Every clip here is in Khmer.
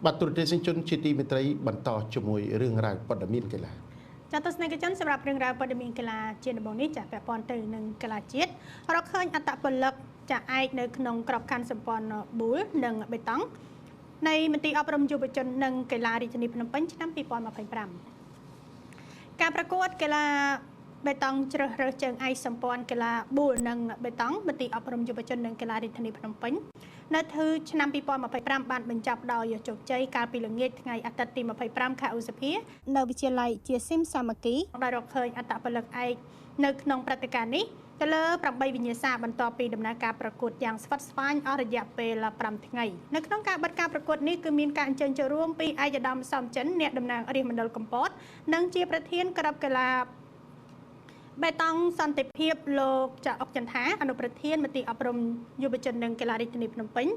បាត់ទូរទស្សនិកជនជាទីមេត្រីបន្តជាមួយរឿងរ៉ាវព័ត៌មានកីឡាចាទស្សនិកជនសម្រាប់រឿងរ៉ាវព័ត៌មានកីឡាជាដំបូងនេះចាពាក់ព័ន្ធទៅនឹងកីឡាជាតិរកឃើញអត្តពលិកចាឯកនៅក្នុងក្របខ័ណ្ឌសម្ព័ន្ធប៊ូលនិងបេតុងនៃមន្ទីរអប់រំយុវជននិងកីឡារាជធានីភ្នំពេញឆ្នាំ2025ការប្រកួតកីឡាបេតុងជ្រើសរើសជើងឯកសម្ព័ន្ធកីឡាប៊ូលនិងបេតុងមន្ទីរអប់រំយុវជននិងកីឡារាជធានីភ្នំពេញនៅឆ្នាំ2025បានបញ្ចប់ដោយជោគជ័យកាលពីល្ងាចថ្ងៃអាទិត្យទី25ខែឧសភានៅវិទ្យាល័យជាស៊ីមសាមគ្គីដែលរកឃើញអត្តពលិកឯកនៅក្នុងព្រឹត្តិការណ៍នេះទៅលើ8វិញ្ញាសាបន្ទាប់ពីដំណើរការប្រកួតយ៉ាងស្វិតស្វាញអស់រយៈពេល5ថ្ងៃនៅក្នុងការបិទការប្រកួតនេះគឺមានការអញ្ជើញចូលរួមពីឯកឧត្តមសំចិនអ្នកតំណាងរាជមណ្ឌលកំពតនិងជាប្រធានក្របកីឡាបេតុងសន្តិភាពលោកចាអុកចន្ទថាអនុប្រធានមន្ទីរអប់រំយុវជននិងកីឡារាជធានីភ្នំពេញ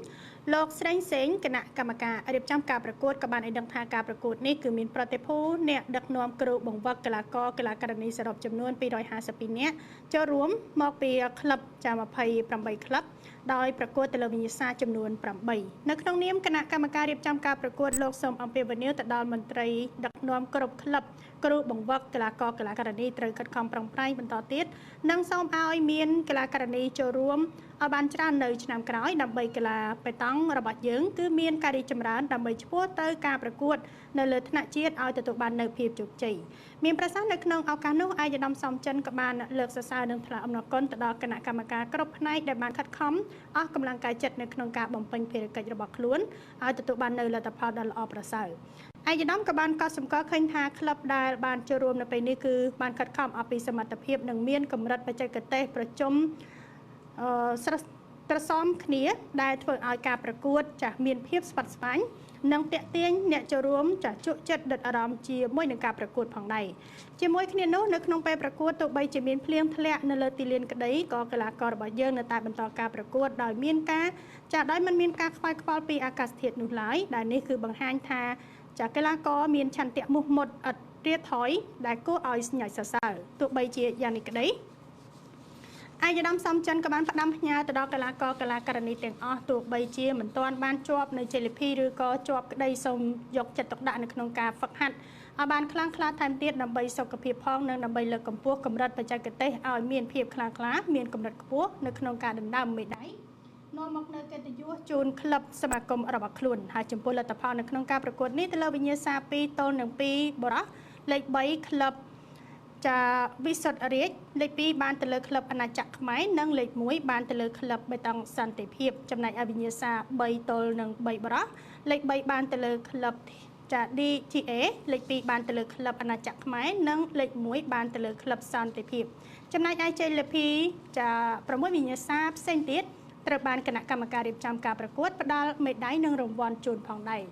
លោកស្រីសេងគណៈកម្មការរៀបចំការប្រកួតក៏បានឲ្យដឹងថាការប្រកួតនេះគឺមានប្រតិភូអ្នកដឹកនាំគ្រូបង្វឹកកីឡាករកីឡាការិនីសរុបចំនួន252នាក់ចូលរួមមកពីក្លឹបចា28ក្លឹបដោយប្រកួតទៅលើវិញ្ញាសាចំនួន8នៅក្នុងនាមគណៈកម្មការរៀបចំការប្រកួតលោកសូមអំពាវនាវទៅដល់មន្ត្រីដឹកនាំគ្រប់ក្លឹបគ្រូបង្វឹកកីឡាករកីឡាការិនីត្រូវខិតខំប្រឹងប្រែងបន្តទៀតនិងសូមឲ្យមានកីឡាការិនីចូលរួមឲ្យបានច្រើននៅឆ្នាំក្រោយដើម្បីកីឡាបេតុងរបស់យើងគឺមានការរីកចម្រើនដើម្បីឈ្មោះទៅការប្រកួតនៅលើថ្នាក់ជាតិឲ្យទទួលបាននៅភាពជោគជ័យមានប្រសាសន៍នៅក្នុងឱកាសនោះឯកឧត្តមសំចិនក៏បានលើកសរសើរនិងថ្លែងអំណរគុណទៅដល់គណៈកម្មការគ្រប់ផ្នែកដែលបានខិតខំអស់កម្លាំងកាយចិត្តនៅក្នុងការបំពេញភារកិច្ចរបស់ខ្លួនឲ្យទទួលបាននៅលទ្ធផលដ៏ល្អប្រសើរឯកឧត្តមក៏បានកត់សម្គាល់ឃើញថាក្លឹបដែលបានចូលរួមនៅពេលនេះគឺបានខិតខំអស់ពីសមត្ថភាពនិងមានកម្រិតបច្ចេកទេសប្រជុំត្រសមគ្នាដែលធ្វើឲ្យការប្រកួតចាស់មានភាពស្វិតស្វាញនិងតាក់ទាញអ្នកចូលរួមចាស់ជក់ចិត្តដិតអារម្មណ៍ជាមួយនឹងការប្រកួតផងដែរជាមួយគ្នានោះនៅក្នុងពេលប្រកួតទោះបីជាមានភ្លៀងធ្លាក់នៅលើទីលានក្តីក៏កីឡាកររបស់យើងនៅតែបន្តការប្រកួតដោយមិនមានការខ្វាយខ្វល់ពីអាកាសធាតុនោះឡើយដែលនេះគឺបង្ហាញថាចាកីឡាករមានឆន្ទៈមោះមុតឥតរៀថយដែលគួរឲ្យស្ញើសរសើរទោះបីជាយ៉ាងនេះក្តីឯកឧត្តមសំចិនក៏បានផ្ដាំផ្ញើទៅដល់កីឡាករកីឡាការិនីទាំងអស់ទោះបីជាមិនទាន់បានជាប់នៅជ័យលាភីឬក៏ជាប់ក្តីសូមយកចិត្តទុកដាក់នៅក្នុងការហ្វឹកហាត់ឲ្យបានខ្លាំងក្លាថែមទៀតដើម្បីសុខភាពផងនិងដើម្បីលើកកម្ពស់កម្រិតបច្ចេកទេសឲ្យមានភាពខ្លាំងក្លាមានកម្រិតខ្ពស់នៅក្នុងការដណ្ដើមមេដាយនាំមកនៅកិត្តិយសជូនក្លឹបសមាគមរបស់ខ្លួនហើយចំពោះលទ្ធផលនៅក្នុងការប្រកួតនេះទៅលើវិញ្ញាសា2ទល់នឹង2បរោះលេខ3ក្លឹបចាវិសុទ្ធរាជលេខ2បានទៅលើក្លឹបអាណាចក្រខ្មែរនិងលេខ1បានទៅលើក្លឹបបេតុងសន្តិភាពចំណែកឯវិញ្ញាសា3ទល់នឹង3បរោះលេខ3បានទៅលើក្លឹបចា DGA លេខ2បានទៅលើក្លឹបអាណាចក្រខ្មែរនិងលេខ1បានទៅលើក្លឹបសន្តិភាពចំណែកឯជ័យលាភីចា6វិញ្ញាសាផ្សេងទៀតត្រូវបានគណៈកម្មការរៀបចំការប្រកួតផ្ដល់មេដាយនិងរង្វាន់ជូនផងដែរ